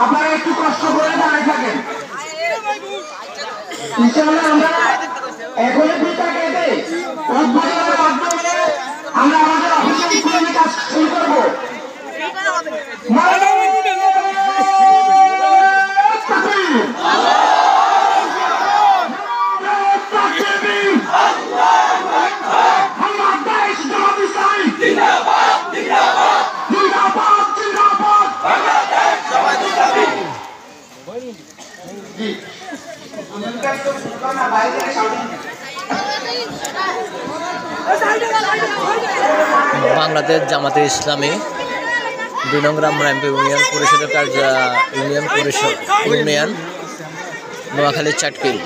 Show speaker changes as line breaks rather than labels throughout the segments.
আপনারা একটু কষ্ট করে দাঁড়িয়ে থাকেন। ইনশাআল্লাহ আমরা এখনই ফিতা কেটে উদ্বোধনের মাধ্যমে আমরা আমাদের অফিসিয়াল কাজ শুরু করবো।
বাংলাদেশ জামাতে ইসলামী ২ নং রামরামপুর ইউনিয়ন পরিষদের ইউনিয়ন নোয়াখালী চাটকিল।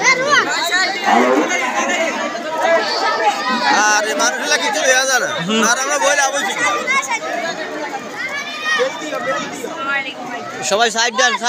সবাই সাইড দেন।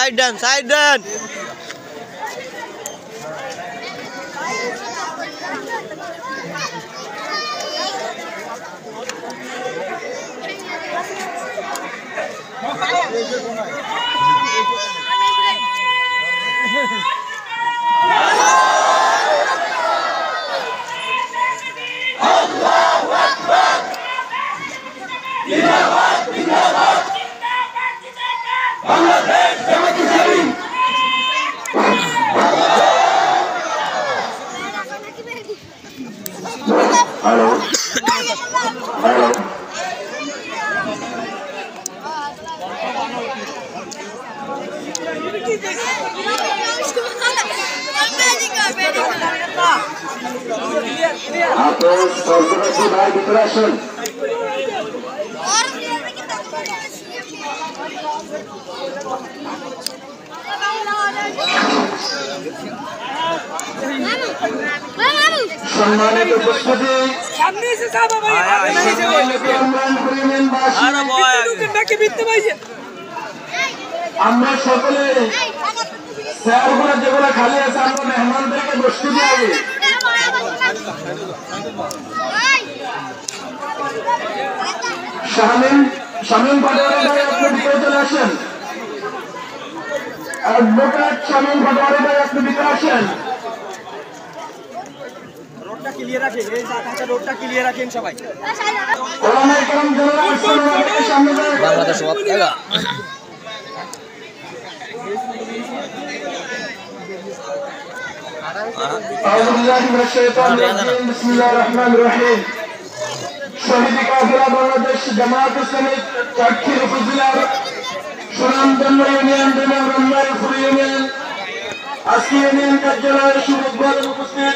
সম্মানিত উপস্থিতি, আমরা সকলে চেয়ারগুলো যেগুলো খালি আছে আমরা মেহমানদেরকে বসতে দিয়ে শামীম পাটোয়ারি ভাই আপনি ভিতরে চলে আসেন। অ্যাডভোকেট শামীম পাটোয়ারি ভাই আপনি ভিতরে আসেন।
রোডটা ক্লিয়ার রাখেন, এই জায়গাটা রোডটা ক্লিয়ার রাখেন সবাই।
ওলামায়ে কেরাম যারা আছেন সামনে
বাংলাদেশ ওয়াক্ফ
أعوذ بالله من الشيطان الرجيم بسم الله الرحمن الرحيم শহীদ কাফেলা বাংলাদেশ জামাত ইসলামী চাটখিল উপজেলার সুনামধন্য ইউনিয়ন ২ নং রামরামপুর ইউনিয়ন আজকে ইউনিয়ন কার্যালয়ের শুভ উদ্বোধন উপস্থিত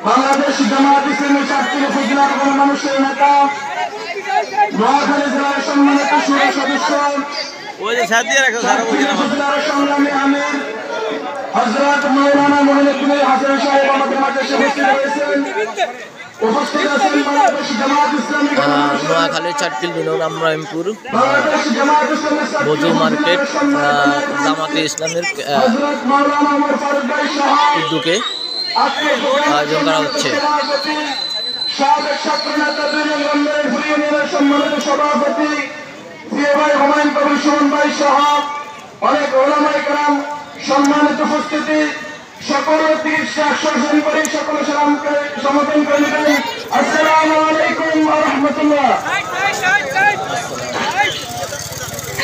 বাংলাদেশ জামাত ইসলামী চাটখিল উপজেলার গণমানুষের নেতা নোয়াখালী জেলার সম্মানিত সুরা সদস্য উপজেলার সংগ্রামী আমির হযরত মাওলানা মঈনুদ্দিন হাসান সাহেব আমাদের মাঝে উপস্থিত হয়েছেন। উপস্থিত আছেন বাংলাদেশ জামাত ইসলামী
নোয়াখালী চাটকিল ২ নং রামরামপুর বজু মার্কেট জামাতে ইসলামের উদ্যোগে আয়োজন করা হচ্ছে।
সাবেক ছাত্রনেতা ২ নং রামরামপুর ইউনিয়নের সম্মানিত সভাপতি ভাই হুমায়ুন কবির সুমন ভাই সহ অনেক ওলামায়ে কেরাম, সম্মানিত উপস্থিতি, সকল শাসন করে সকল সালামকে সমর্থন করে নেবেন। আসসালামু আলাইকুম ওয়া রাহমাতুল্লাহ।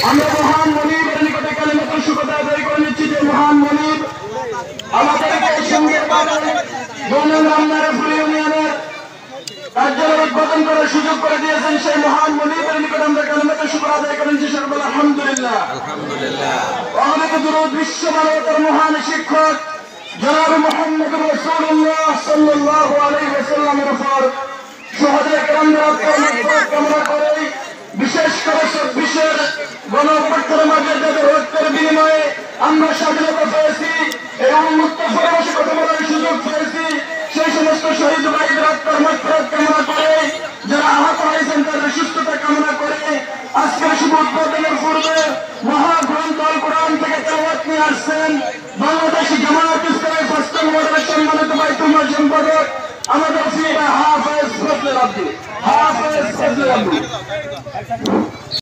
আমরা মহান মনিবের নিকটে কালিমাতুল শুকর আদায় করে নিচ্ছি যে মহান মনিব আমাদেরকে সঙ্গে ২ নং রামরামপুর ইউনিয়নের কার্যালয় উদ্বোধন করার সুযোগ করে দিয়েছেন। সেই মহান মনিবের নিকট আমরা কালিমাতুল শুকর আদায় করেন যে সকল আলহামদুলিল্লাহ। অনেক দরুদ বিশ্ব মানবতার মহান শিক্ষক জনাব মুহাম্মদ রাসূলুল্লাহ সাল্লাল্লাহু আলাইহি ওয়াসাল্লামের উপর শহীদ কেরামদের কামনা করে বিশেষ করে ২৬-এর গণঅভ্যুত্থানের মাঝে যাদের রক্তের বিনিময়ে আমরা স্বাধীনতা পেয়েছি এবং মুক্ত পরিবেশে কথা বলার সুযোগ পেয়েছি, সেই সমস্ত শহীদ ভাইদের আত্মার মাগফিরাত কামনা করে যারা আহত হয়েছেন তাদের সুস্থতা কামনা করে আজকের শুভ উদ্বোধনের পূর্বে মহাগ্রন্থ আল কোরআন থেকে তেলাওয়াত নিয়ে আসছেন বাংলাদেশ জামাত ইসলামী ৫ নং ওয়ার্ডের সম্মানিত বাইতুল মাল সম্পাদক আমাদের হাফেজ ফজলে আব্দুল।